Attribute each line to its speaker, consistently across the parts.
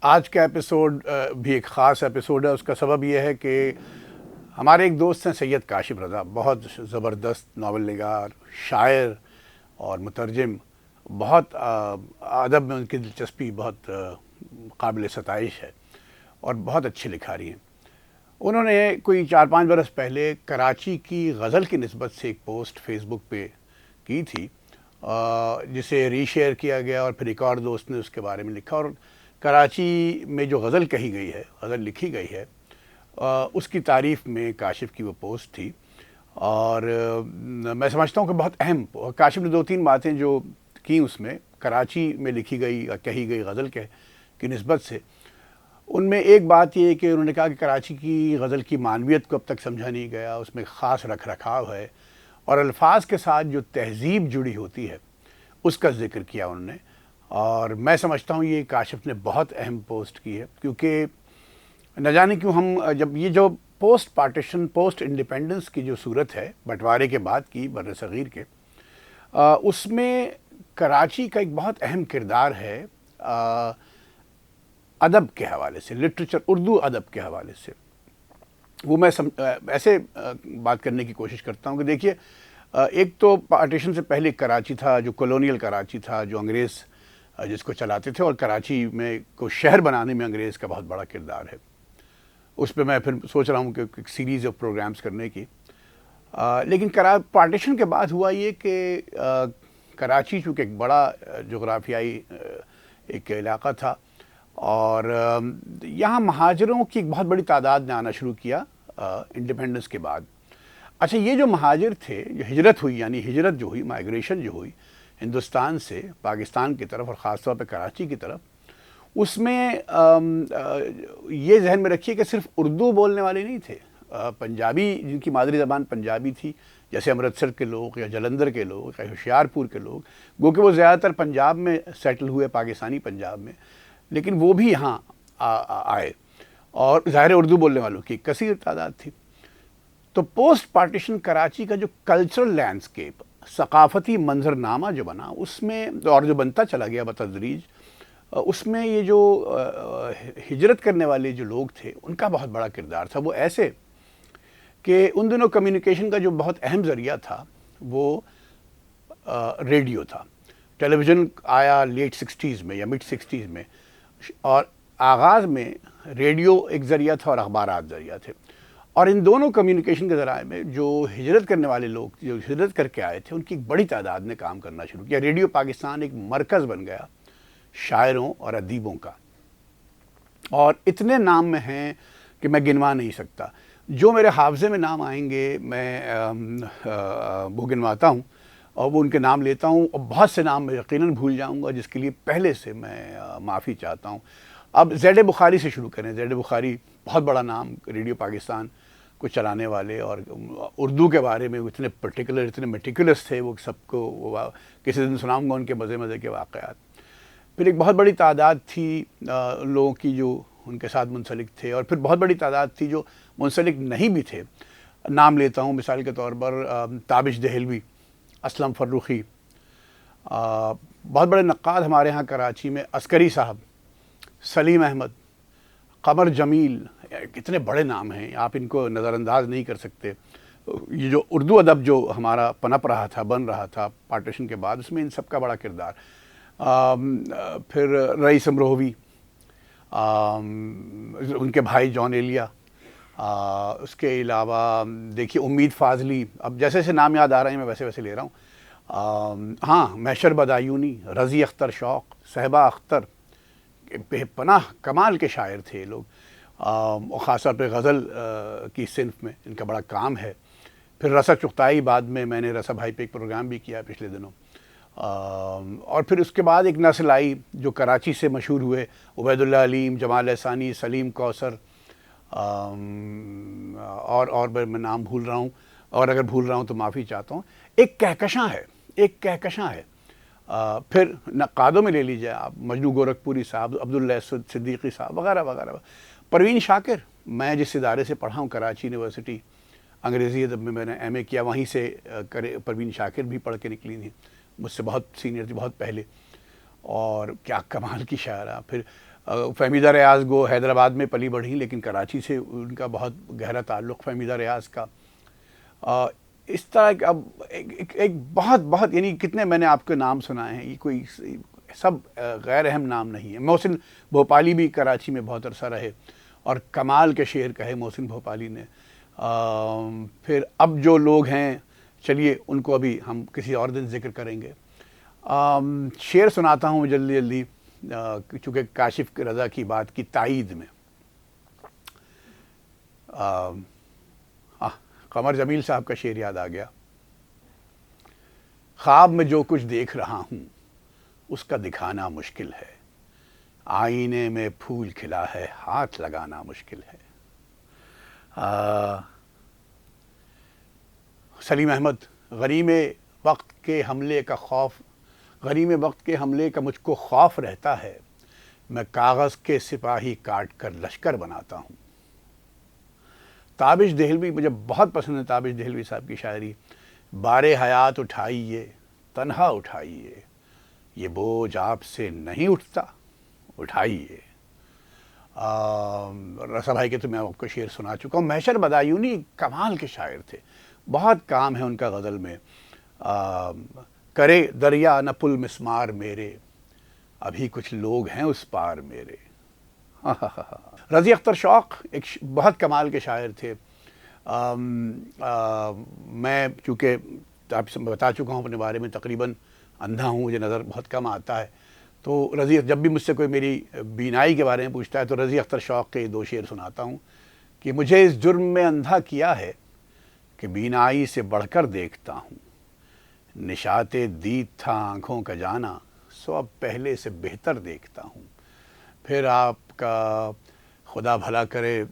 Speaker 1: آج کا ایپیسوڈ بھی ایک خاص ایپیسوڈ ہے. اس کا سبب یہ ہے کہ ہمارے ایک دوست ہیں سید کاشف رضا، بہت زبردست ناول نگار، شاعر اور مترجم. بہت ادب میں ان کی دلچسپی بہت قابل ستائش ہے اور بہت اچھے لکھاری ہیں. انہوں نے کوئی 4-5 برس پہلے کراچی کی غزل کی نسبت سے ایک پوسٹ فیس بک پہ کی تھی، جسے ری شیئر کیا گیا اور پھر ایک اور دوست نے اس کے بارے میں لکھا. اور کراچی میں جو غزل کہی گئی ہے، غزل لکھی گئی ہے، اس کی تعریف میں کاشف کی وہ پوسٹ تھی. اور میں سمجھتا ہوں کہ بہت اہم کاشف نے 2-3 باتیں جو کی اس میں کراچی میں لکھی گئی یا کہی گئی غزل کی نسبت سے. ان میں ایک بات یہ ہے کہ انہوں نے کہا کہ کراچی کی غزل کی معنویت کو اب تک سمجھا نہیں گیا، اس میں خاص رکھ رکھاؤ ہے اور الفاظ کے ساتھ جو تہذیب جڑی ہوتی ہے اس کا ذکر کیا انہوں نے. اور میں سمجھتا ہوں یہ کاشف نے بہت اہم پوسٹ کی ہے، کیونکہ نہ جانے کیوں ہم جب یہ جو پوسٹ پارٹیشن پوسٹ انڈیپینڈنس کی جو صورت ہے بٹوارے کے بعد کی بر صغیر کے، اس میں کراچی کا ایک بہت اہم کردار ہے ادب کے حوالے سے، لٹریچر، اردو ادب کے حوالے سے. وہ میں ایسے بات کرنے کی کوشش کرتا ہوں کہ دیکھیے، ایک تو پارٹیشن سے پہلے کراچی تھا جو کولونیل کراچی تھا، جو انگریز جس کو چلاتے تھے، اور کراچی میں کو شہر بنانے میں انگریز کا بہت بڑا کردار ہے. اس پہ میں پھر سوچ رہا ہوں کہ ایک سیریز آف پروگرامز کرنے کی. لیکن پارٹیشن کے بعد ہوا یہ کہ کراچی چونکہ ایک بڑا جغرافیائی ایک علاقہ تھا، اور یہاں مہاجروں کی ایک بہت بڑی تعداد نے آنا شروع کیا انڈیپینڈنس کے بعد. اچھا، یہ جو مہاجر تھے، جو ہجرت ہوئی، یعنی ہجرت جو ہوئی، مائیگریشن جو ہوئی ہندوستان سے پاکستان کی طرف اور خاص طور پہ کراچی کی طرف، اس میں یہ ذہن میں رکھیے کہ صرف اردو بولنے والے نہیں تھے. پنجابی، جن کی مادری زبان پنجابی تھی، جیسے امرتسر کے لوگ یا جلندھر کے لوگ یا ہوشیارپور کے لوگ، گو کہ وہ زیادہ تر پنجاب میں سیٹل ہوئے، پاکستانی پنجاب میں، لیکن وہ بھی یہاں آئے. اور ظاہر اردو بولنے والوں کی کثیر تعداد تھی. تو پوسٹ پارٹیشن کراچی کا جو کلچرل لینڈسکیپ، ثقافتی منظرنامہ جو بنا، اس میں اور جو بنتا چلا گیا بتدریج، اس میں یہ جو ہجرت کرنے والے جو لوگ تھے ان کا بہت بڑا کردار تھا. وہ ایسے کہ ان دنوں کمیونیکیشن کا جو بہت اہم ذریعہ تھا وہ ریڈیو تھا. ٹیلی ویژن آیا لیٹ 60s میں یا مڈ 60s میں، اور آغاز میں ریڈیو ایک ذریعہ تھا اور اخبارات ذریعہ تھے. اور ان دونوں کمیونیکیشن کے ذرائع میں جو ہجرت کرنے والے لوگ جو ہجرت کر کے آئے تھے، ان کی ایک بڑی تعداد نے کام کرنا شروع کیا. ریڈیو پاکستان ایک مرکز بن گیا شاعروں اور ادیبوں کا، اور اتنے نام میں ہیں کہ میں گنوا نہیں سکتا. جو میرے حافظے میں نام آئیں گے میں وہ گنواتا ہوں اور وہ ان کے نام لیتا ہوں، اور بہت سے نام میں یقیناً بھول جاؤں گا، جس کے لیے پہلے سے میں معافی چاہتا ہوں. اب زید بخاری سے شروع کریں. زید بخاری بہت بڑا نام ریڈیو پاکستان کو چلانے والے، اور اردو کے بارے میں اتنے پرٹیکولر، اتنے میٹیکولس تھے، وہ سب کو کسی دن سناؤں گا ان کے مزے کے واقعات. پھر ایک بہت بڑی تعداد تھی لوگوں کی جو ان کے ساتھ منسلک تھے، اور پھر بہت بڑی تعداد تھی جو منسلک نہیں بھی تھے. نام لیتا ہوں مثال کے طور پر تابش دہلوی، اسلم فروخی، بہت بڑے نقاد ہمارے ہاں کراچی میں، عسکری صاحب، سلیم احمد، قمر جمیل. کتنے بڑے نام ہیں، آپ ان کو نظر انداز نہیں کر سکتے. یہ جو اردو ادب جو ہمارا پنپ رہا تھا، بن رہا تھا پارٹیشن کے بعد، اس میں ان سب کا بڑا کردار. پھر رئیس امروہوی، ان کے بھائی جان ایلیا، اس کے علاوہ دیکھیے امید فاضلی. اب جیسے جیسے نام یاد آ رہے ہیں میں ویسے ویسے لے رہا ہوں. ہاں، محشر بدایونی، رضی اختر شوق، صہبا اختر، بے پناہ کمال کے شاعر تھے یہ لوگ، اور خاص طور پہ غزل کی صنف میں ان کا بڑا کام ہے. پھر رسا چغتائی، بعد میں نے رسا بھائی پہ ایک پروگرام بھی کیا پچھلے دنوں. اور پھر اس کے بعد ایک نسل آئی جو کراچی سے مشہور ہوئے، عبید اللہ علیم، جمال احسانی، سلیم کوثر، اور میں نام بھول رہا ہوں، اور اگر بھول رہا ہوں تو معافی چاہتا ہوں. ایک کہکشاں ہے. پھر نقادوں میں لے لیجیے آپ، مجنو گورکھپوری صاحب، عبداللہ صدیقی صاحب، وغیرہ وغیرہ. پروین شاکر، میں جس ادارے سے پڑھا ہوں کراچی یونیورسٹی، انگریزی ادب میں نے ایم اے کیا، وہیں سے پروین شاکر بھی پڑھ کے نکلی تھیں، مجھ سے بہت سینئر تھی، بہت پہلے، اور کیا کمال کی شاعرہ. پھر فہمیدہ ریاض گو حیدرآباد میں پلی بڑھی، لیکن کراچی سے ان کا بہت گہرا تعلق فہمیدہ ریاض کا. اس طرح کہ اب ایک بہت بہت یعنی کتنے میں نے آپ کے نام سنائے ہیں، یہ کوئی سب غیر اہم نام نہیں ہے. محسن بھوپالی بھی کراچی میں بہت عرصہ رہے اور کمال کے شعر کہے محسن بھوپالی نے. پھر اب جو لوگ ہیں چلیے ان کو ابھی ہم کسی اور دن ذکر کریں گے. شعر سناتا ہوں جلدی جلدی چونکہ کاشف رضا کی بات کی تائید میں. قمر جمیل صاحب کا شعر یاد آ گیا. خواب میں جو کچھ دیکھ رہا ہوں اس کا دکھانا مشکل ہے، آئینے میں پھول کھلا ہے ہاتھ لگانا مشکل ہے. سلیم احمد، غنیم وقت کے حملے کا خوف، غنیم وقت کے حملے کا مجھ کو خوف رہتا ہے، میں کاغذ کے سپاہی کاٹ کر لشکر بناتا ہوں. تابش دہلوی، مجھے بہت پسند ہے تابش دہلوی صاحب کی شاعری. بار حیات اٹھائیے تنہا اٹھائیے، یہ بوجھ آپ سے نہیں اٹھتا اٹھائیے. رسا بھائی کے تو میں آپ کو شعر سنا چکا ہوں. محشر بدایونی کمال کے شاعر تھے، بہت کام ہے ان کا غزل میں. کرے دریا نہ پل مسمار میرے، ابھی کچھ لوگ ہیں اس پار میرے. رضی اختر شوق ایک بہت کمال کے شاعر تھے. میں چونکہ آپ سے بتا چکا ہوں اپنے بارے میں تقریباً اندھا ہوں، مجھے نظر بہت کم آتا ہے. تو جب بھی مجھ سے کوئی میری بینائی کے بارے میں پوچھتا ہے تو رضی اختر شوق کے 2 شعر سناتا ہوں کہ مجھے اس جرم میں اندھا کیا ہے کہ بینائی سے بڑھ کر دیکھتا ہوں. نشاط دید تھا آنکھوں کا جانا، سو اب پہلے سے بہتر دیکھتا ہوں. پھر آپ کا خدا بھلا کرے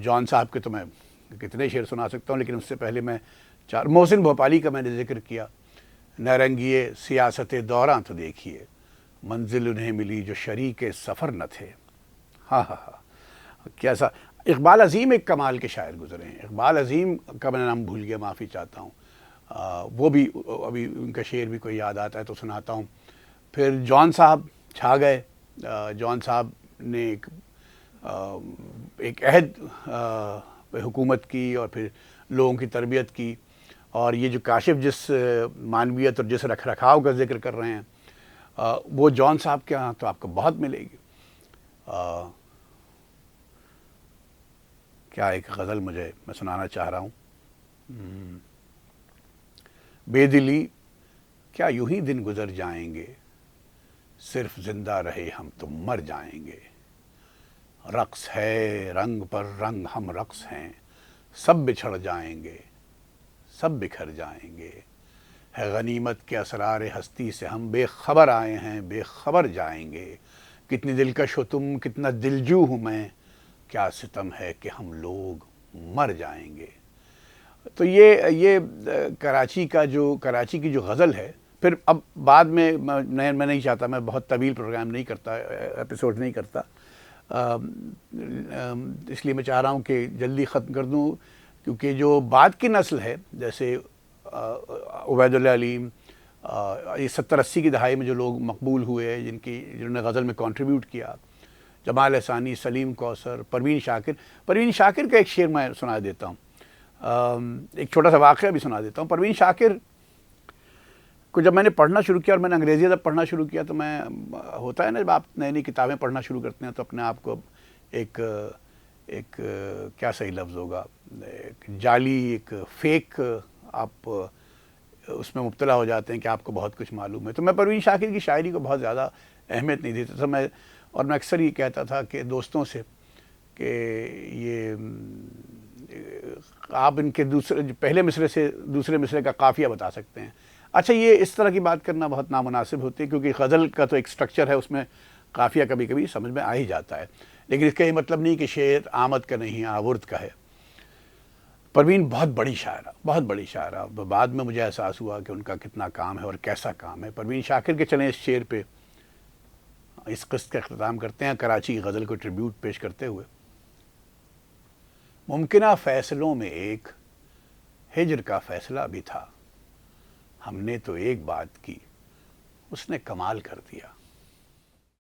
Speaker 1: جان صاحب کے تو میں کتنے شعر سنا سکتا ہوں، لیکن اس سے پہلے میں محسن بھوپالی کا میں نے ذکر کیا. نرنگیے سیاست دوراں تو دیکھیے، منزل انہیں ملی جو شریک سفر نہ تھے. ہاں ہاں ہاں، کیسا. اقبال عظیم ایک کمال کے شاعر گزرے ہیں. اقبال عظیم کا میں نام بھول گیا، معافی چاہتا ہوں. وہ بھی ابھی ان کا شعر بھی کوئی یاد آتا ہے تو سناتا ہوں. پھر جان صاحب چھا گئے. جان صاحب نے ایک عہد حکومت کی اور پھر لوگوں کی تربیت کی. اور یہ جو کاشف جس معنویت اور جس رکھ رکھاؤ کا ذکر کر رہے ہیں وہ جان صاحب کے ہاں تو آپ کو بہت ملے گی. کیا ایک غزل میں سنانا چاہ رہا ہوں. بے دلی کیا یوں ہی دن گزر جائیں گے، صرف زندہ رہے ہم تو مر جائیں گے. رقص ہے رنگ پر رنگ ہم رقص ہیں، سب بچھڑ جائیں گے سب بکھر جائیں گے. ہے غنیمت کے اسرار ہستی سے ہم بے خبر آئے ہیں بے خبر جائیں گے. کتنی دلکش ہو تم کتنا دلجو ہوں میں، کیا ستم ہے کہ ہم لوگ مر جائیں گے. تو یہ کراچی کی جو غزل ہے. پھر اب بعد میں نہیں چاہتا، میں بہت طویل پروگرام نہیں کرتا، ایپیسوڈ نہیں کرتا، اس لیے میں چاہ رہا ہوں کہ جلدی ختم کر دوں. کیونکہ جو بعد کی نسل ہے جیسے عبید اللہ علیم، یہ 70-80 کی دہائی میں جو لوگ مقبول ہوئے جنہوں نے غزل میں کنٹریبیوٹ کیا، جمال احسانی، سلیم کوثر، پروین شاکر کا ایک شعر میں سنا دیتا ہوں. ایک چھوٹا سا واقعہ بھی سنا دیتا ہوں. پروین شاکر کو جب میں نے پڑھنا شروع کیا اور میں نے انگریزی ادب پڑھنا شروع کیا تو میں ہوتا ہے نا جب آپ نئی نئی کتابیں پڑھنا شروع کرتے ہیں تو اپنے آپ کو ایک کیا صحیح لفظ ہوگا، ایک جعلی ایک فیک آپ اس میں مبتلا ہو جاتے ہیں کہ آپ کو بہت کچھ معلوم ہے. تو میں پروین شاکر کی شاعری کو بہت زیادہ اہمیت نہیں دیتا تھا. میں اکثر یہ کہتا تھا کہ دوستوں سے کہ یہ آپ ان کے پہلے مصرے سے دوسرے مصرے کا قافیہ بتا سکتے ہیں. اچھا، یہ اس طرح کی بات کرنا بہت نامناسب ہوتی ہے کیونکہ غزل کا تو ایک سٹرکچر ہے، اس میں قافیہ کبھی کبھی سمجھ میں آ ہی جاتا ہے، لیکن اس کا یہ مطلب نہیں کہ شعر آمد کا نہیں آورد کا ہے. پروین بہت بڑی شاعرہ. بعد میں مجھے احساس ہوا کہ ان کا کتنا کام ہے اور کیسا کام ہے. پروین شاکر کے چلیں اس شعر پہ اس قسط کا اختتام کرتے ہیں کراچی کی غزل کو ٹریبیوٹ پیش کرتے ہوئے. ممکنہ فیصلوں میں ایک ہجر کا فیصلہ بھی تھا، ہم نے تو ایک بات کی اس نے کمال کر دیا.